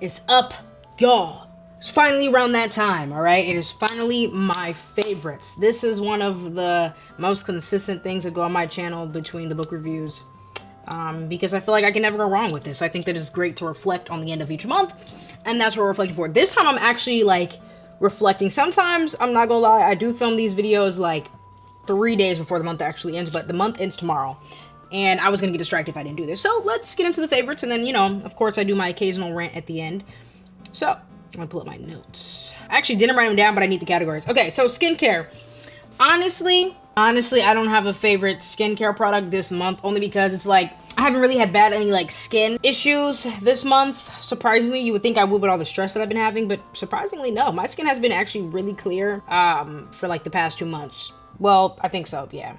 is up, y'all. It's finally around that time, all right? It is finally my favorites. This is one of the most consistent things that go on my channel between the book reviews, because I feel like I can never go wrong with this. I think that it's great to reflect on the end of each month, and that's what we're reflecting for. This time I'm actually, like, reflecting. Sometimes, I'm not gonna lie, I do film these videos, like, 3 days before the month actually ends, but the month ends tomorrow. And I was gonna get distracted if I didn't do this. So, let's get into the favorites, and then, you know, of course, I do my occasional rant at the end. So, I'm gonna pull up my notes. I actually didn't write them down, but I need the categories. Okay, so skincare. Honestly, I don't have a favorite skincare product this month, only because it's like, I haven't really had any like skin issues this month. Surprisingly, you would think I would with all the stress that I've been having, but surprisingly, no. My skin has been actually really clear for like the past 2 months. Well, I think so, yeah.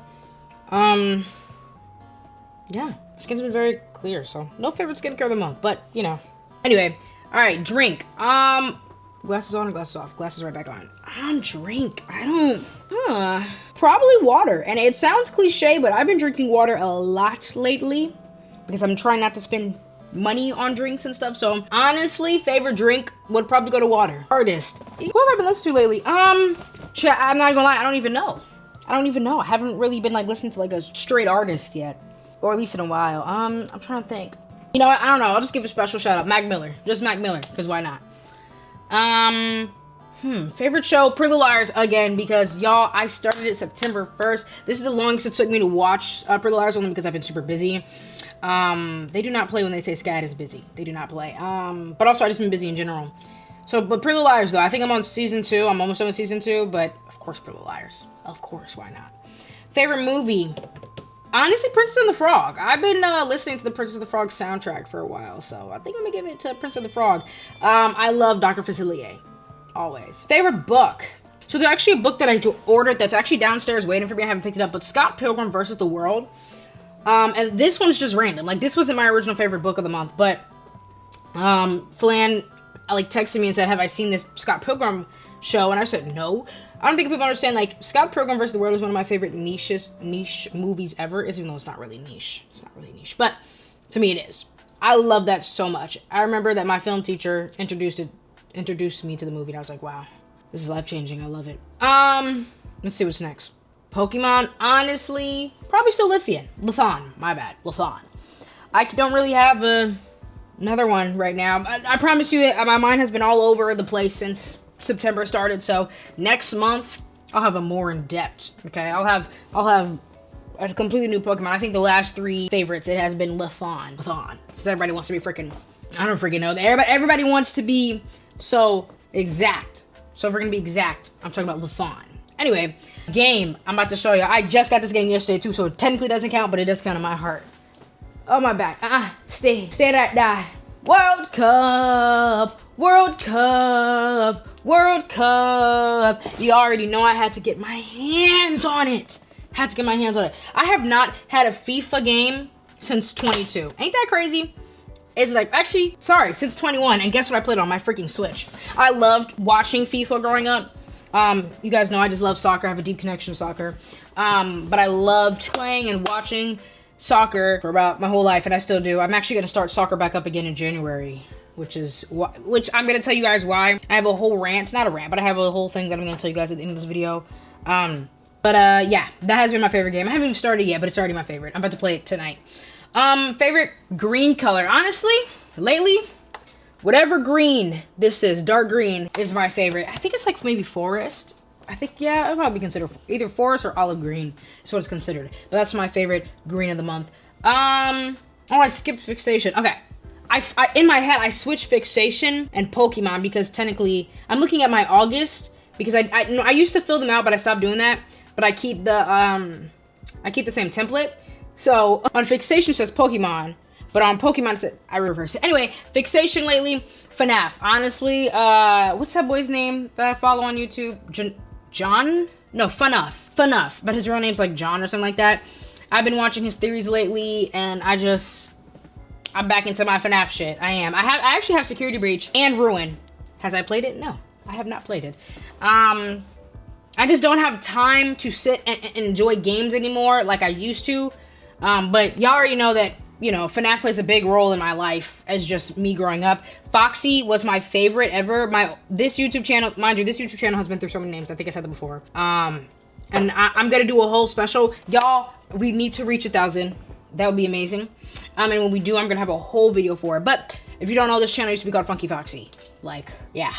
Yeah, skin's been very clear, so no favorite skincare of the month, but you know. Anyway. All right, drink. Glasses on or glasses off? Glasses right back on. Drink. I don't, probably water. And it sounds cliche, but I've been drinking water a lot lately because I'm trying not to spend money on drinks and stuff. So honestly, favorite drink would probably go to water. Artist. Who have I been listening to lately? I'm not gonna lie, I don't even know. I haven't really been like listening to like a straight artist yet, or at least in a while. I'm trying to think. You know what? I don't know. I'll just give a special shout out. Mac Miller. Just Mac Miller, because why not? Favorite show, Pretty Little Liars, again, because y'all, I started it September 1st. This is the longest it took me to watch Pretty Little Liars, only because I've been super busy. They do not play when they say Scat is busy. They do not play. But also I just been busy in general. So, but Pretty Little Liars, though, I think I'm on season 2. I'm almost done with season 2, but of course Pretty Little Liars. Of course, why not? Favorite movie? Honestly, Princess and the Frog. I've been listening to the Princess and the Frog soundtrack for a while, so I think I'm gonna give it to Princess and the Frog. I love Dr. Facilier. Always. Favorite book. So there's actually a book that I ordered that's actually downstairs waiting for me. I haven't picked it up, but Scott Pilgrim vs. the World. And this one's just random. Like, this wasn't my original favorite book of the month, but Flan like texted me and said, have I seen this Scott Pilgrim show? And I said, no. I don't think people understand, like, Scott Pilgrim vs. the World is one of my favorite niche movies ever, even though it's not really niche. It's not really niche, but to me it is. I love that so much. I remember that my film teacher introduced me to the movie, and I was like, wow, this is life-changing. I love it. Let's see what's next. Pokemon, honestly, probably still Lithon, my bad, Lithon. I don't really have another one right now. I promise you, my mind has been all over the place since September started, so next month I'll have a more in-depth, okay? I'll have a completely new Pokemon. I think the last 3 favorites, it has been Lithon. Since everybody wants to be freaking, I don't freaking know. Everybody wants to be so exact. So if we're gonna be exact, I'm talking about Lithon. Anyway, game I'm about to show you. I just got this game yesterday too, so it technically doesn't count, but it does count in my heart. Oh, my back. Stay right there. World Cup. You already know I had to get my hands on it. I have not had a FIFA game since 22. Ain't that crazy? It's like, actually, sorry, since 21. And guess what I played on my freaking Switch? I loved watching FIFA growing up. You guys know I just love soccer. I have a deep connection to soccer. But I loved playing and watching soccer for about my whole life, and I still do. I'm actually going to start soccer back up again in January, which I'm going to tell you guys why. I have a whole rant, not a rant, but I have a whole thing that I'm going to tell you guys at the end of this video. Yeah, that has been my favorite game. I haven't even started yet, but it's already my favorite. I'm about to play it tonight. Favorite green color. Honestly, lately, whatever green this is, dark green, is my favorite. I think it's like maybe forest. I think, yeah, it'll probably be considered either forest or olive green is what it's considered. But that's my favorite green of the month. Oh, I skipped fixation. Okay. In my head, I switched fixation and Pokemon because technically, I'm looking at my August because I used to fill them out, but I stopped doing that. But I keep the same template. So on fixation it says Pokemon, but on Pokemon it says, I reverse it. Anyway, fixation lately, FNAF. Honestly, what's that boy's name that I follow on YouTube? John? No, FNUF. But his real name's like John or something like that. I've been watching his theories lately, and I'm back into my FNAF shit. I am. I actually have Security Breach and Ruin. Has I played it? No, I have not played it. I just don't have time to sit and enjoy games anymore like I used to. But y'all already know that you know, FNAF plays a big role in my life as just me growing up. Foxy was my favorite ever. This YouTube channel, mind you, this YouTube channel has been through so many names. I think I said that before. And I'm gonna do a whole special. Y'all, we need to reach 1,000. That would be amazing. And when we do, I'm gonna have a whole video for it. But if you don't know, this channel used to be called Funky Foxy. Like, yeah.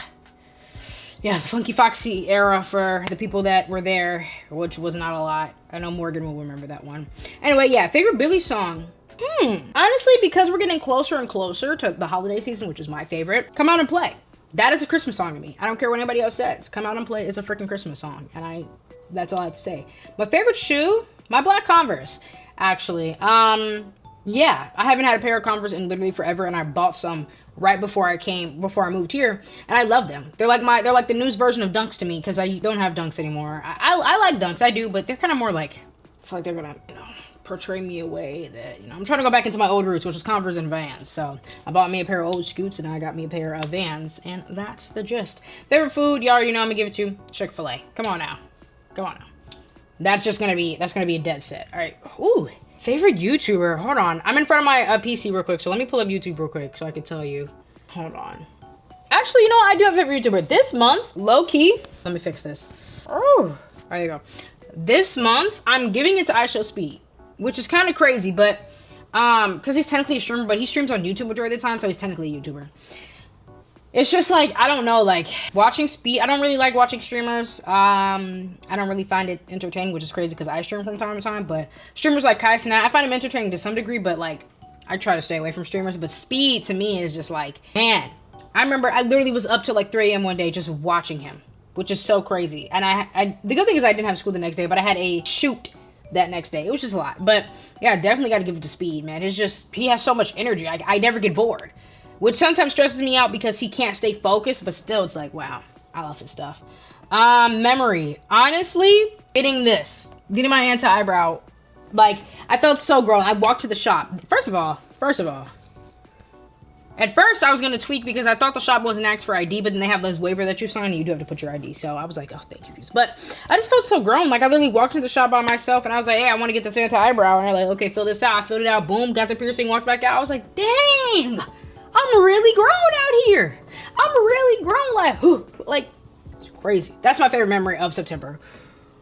Yeah, the Funky Foxy era for the people that were there, which was not a lot. I know Morgan will remember that one. Anyway, yeah, favorite Billy song. Honestly, because we're getting closer and closer to the holiday season, which is my favorite, Come Out and Play. That is a Christmas song to me. I don't care what anybody else says. Come Out and Play is a freaking Christmas song. And that's all I have to say. My favorite shoe, my black Converse, actually. Yeah, I haven't had a pair of Converse in literally forever, and I bought some right before I moved here, and I love them. They're like the newest version of Dunks to me, because I don't have Dunks anymore. I like Dunks, I do, but they're kind of more like, I feel like they're gonna, you know, portray me a way that, you know, I'm trying to go back into my old roots, which was Converse and Vans. So I bought me a pair of old Scoots, and I got me a pair of Vans, and that's the gist. Favorite food, you already know I'm gonna give it to Chick-fil-A. Come on now. That's gonna be a dead set. All right. Ooh. Favorite YouTuber? Hold on. I'm in front of my PC real quick, so let me pull up YouTube real quick so I can tell you. Hold on. Actually, you know what? I do have a favorite YouTuber. This month, low-key, let me fix this. Oh, there you go. This month, I'm giving it to iShowSpeed, which is kind of crazy, but, because he's technically a streamer, but he streams on YouTube majority of the time, so he's technically a YouTuber. It's just like, I don't know, like, watching Speed, I don't really like watching streamers. I don't really find it entertaining, which is crazy because I stream from time to time, but streamers like Kai Cenat, I find him entertaining to some degree, but, like, I try to stay away from streamers. But Speed, to me, is just like, man, I remember I literally was up till, like, 3 a.m. one day just watching him, which is so crazy. And the good thing is I didn't have school the next day, but I had a shoot that next day. It was just a lot. But, yeah, definitely got to give it to Speed, man. It's just, he has so much energy. I never get bored. Which sometimes stresses me out because he can't stay focused, but still it's like, wow, I love his stuff. Memory. Honestly, getting my anti-eyebrow, like, I felt so grown. I walked to the shop. First of all, at first I was going to tweak because I thought the shop wasn't asked for ID, but then they have those waiver that you sign and you do have to put your ID. So I was like, oh, thank you, Jesus. But I just felt so grown. Like, I literally walked into the shop by myself and I was like, hey, I want to get this anti-eyebrow. And they're like, okay, fill this out. I filled it out. Boom, got the piercing, walked back out. I was like, dang. I'm really grown out here. I'm really grown, like, whew, like, it's crazy. That's my favorite memory of September.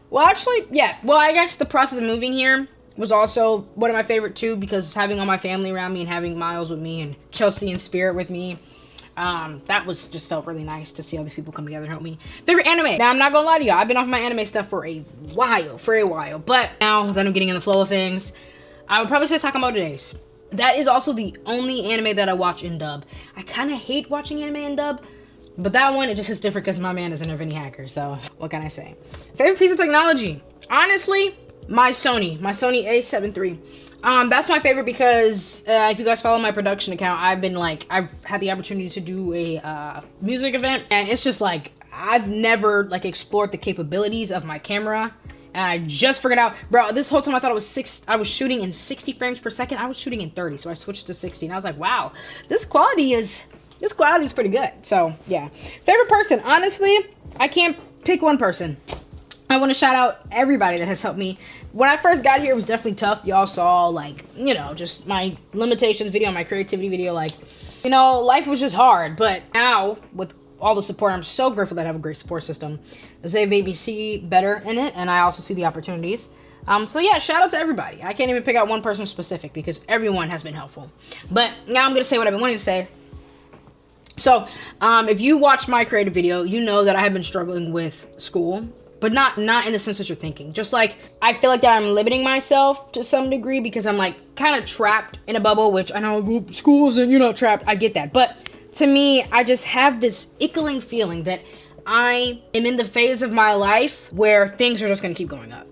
Well, actually, yeah. Well, I guess the process of moving here was also one of my favorite, too, because having all my family around me and having Miles with me and Chelsea and Spirit with me, that just felt really nice to see all these people come together and help me. Favorite anime? Now, I'm not gonna lie to y'all. I've been off my anime stuff for a while. But now that I'm getting in the flow of things, I would probably say Sakamoto Days. That is also the only anime that I watch in dub. I kind of hate watching anime in dub, but that one, it just hits different because my man is an Irvini hacker, so what can I say? Favorite piece of technology? Honestly, my Sony A7 III. That's my favorite because if you guys follow my production account, I've had the opportunity to do a music event, and it's just like, I've never like explored the capabilities of my camera. And I just figured out, bro, this whole time I thought I was shooting in 60 frames per second. I was shooting in 30, so I switched to 60. And I was like, wow, this quality is pretty good. So, yeah. Favorite person? Honestly, I can't pick one person. I want to shout out everybody that has helped me. When I first got here, it was definitely tough. Y'all saw, like, you know, just my limitations video, my creativity video. Like, you know, life was just hard. But now, with all the support, I'm so grateful that I have a great support system. They made me see better in it, and I also see the opportunities. So yeah, shout out to everybody. I can't even pick out one person specific because everyone has been helpful. But now I'm gonna say what I've been wanting to say. So, if you watch my creative video, you know that I have been struggling with school, but not in the sense that you're thinking. Just like, I feel like that I'm limiting myself to some degree because I'm like kind of trapped in a bubble, which I know schools and you're not trapped. I get that, but to me, I just have this ickling feeling that I am in the phase of my life where things are just going to keep going up.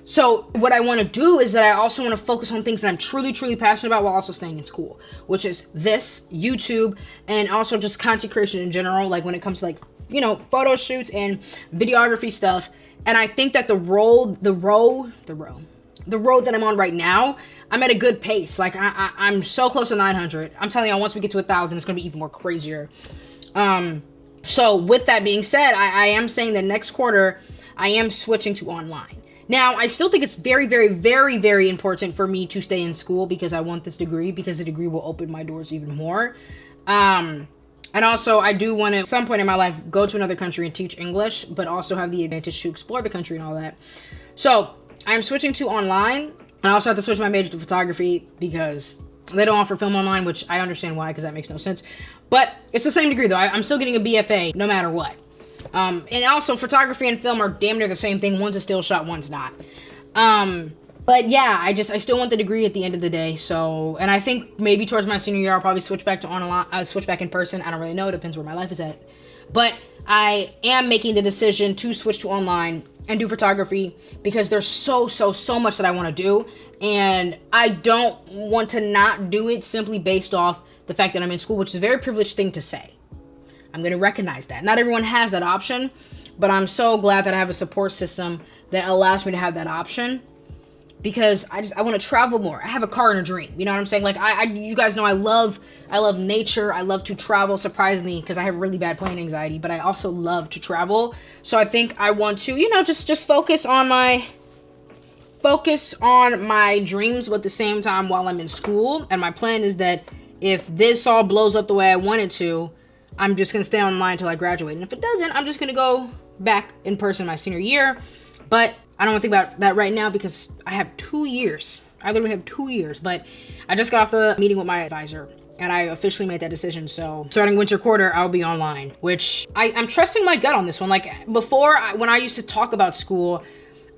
So what I want to do is that I also want to focus on things that I'm truly, truly passionate about while also staying in school, which is this, YouTube, and also just content creation in general, like when it comes to like, you know, photo shoots and videography stuff. And I think that the road that I'm on right now, I'm at a good pace. Like I'm so close to 900. I'm telling you, once we get to 1,000, it's gonna be even more crazier. So with that being said, I am saying that next quarter, I am switching to online. Now, I still think it's very, very, very, very important for me to stay in school because I want this degree, because the degree will open my doors even more. And also, I do want to, at some point in my life, go to another country and teach English, but also have the advantage to explore the country and all that. So, I'm switching to online. I also have to switch my major to photography because they don't offer film online, which I understand why, because that makes no sense. But it's the same degree, though. I'm still getting a BFA no matter what. And also, photography and film are damn near the same thing. One's a still shot, one's not. But yeah, I still want the degree at the end of the day. So, and I think maybe towards my senior year, I'll probably switch back to online, switch back in person. I don't really know. It depends where my life is at. But I am making the decision to switch to online and do photography because there's so much that I want to do. And I don't want to not do it simply based off the fact that I'm in school, which is a very privileged thing to say. I'm going to recognize that. Not everyone has that option, but I'm so glad that I have a support system that allows me to have that option. Because I want to travel more. I have a car and a dream. You know what I'm saying? Like, you guys know I love nature. I love to travel, surprisingly, because I have really bad plane anxiety, but I also love to travel. So I think I want to, just focus on my dreams, but at the same time while I'm in school. And my plan is that if this all blows up the way I want it to, I'm just going to stay online until I graduate. And if it doesn't, I'm just going to go back in person my senior year. But I don't want to think about that right now because I have 2 years. I literally have 2 years. But I just got off the meeting with my advisor and I officially made that decision. So starting winter quarter, I'll be online, which I'm trusting my gut on this one. Like before, when I used to talk about school,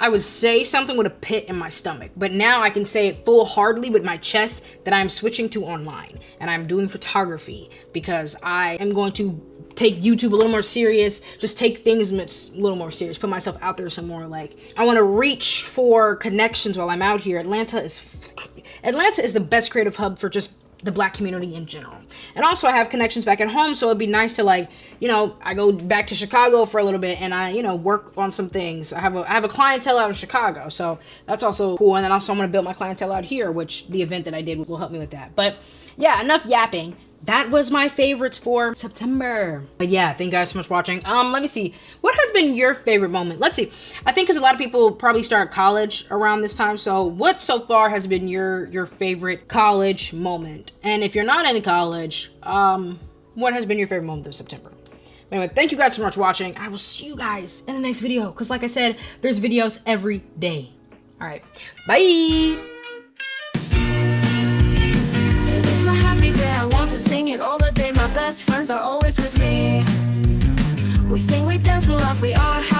I would say something with a pit in my stomach. But now I can say it full-heartedly with my chest that I'm switching to online and I'm doing photography because I am going to take YouTube a little more serious, just take things a little more serious, put myself out there some more. Like, I want to reach for connections while I'm out here. Atlanta is the best creative hub for just the Black community in general. And also I have connections back at home, so it'd be nice to I go back to Chicago for a little bit and I, work on some things. I have a clientele out in Chicago, so that's also cool. And then also I'm going to build my clientele out here, which the event that I did will help me with that. But yeah, enough yapping. That was my favorites for September. But yeah, thank you guys so much for watching. Let me see. What has been your favorite moment? Let's see. I think because a lot of people probably start college around this time. So what so far has been your favorite college moment? And if you're not in college, what has been your favorite moment of September? Anyway, thank you guys so much for watching. I will see you guys in the next video. Because like I said, there's videos every day. All right. Bye. Sing it all the day, my best friends are always with me. We sing, we dance, we laugh, we are happy.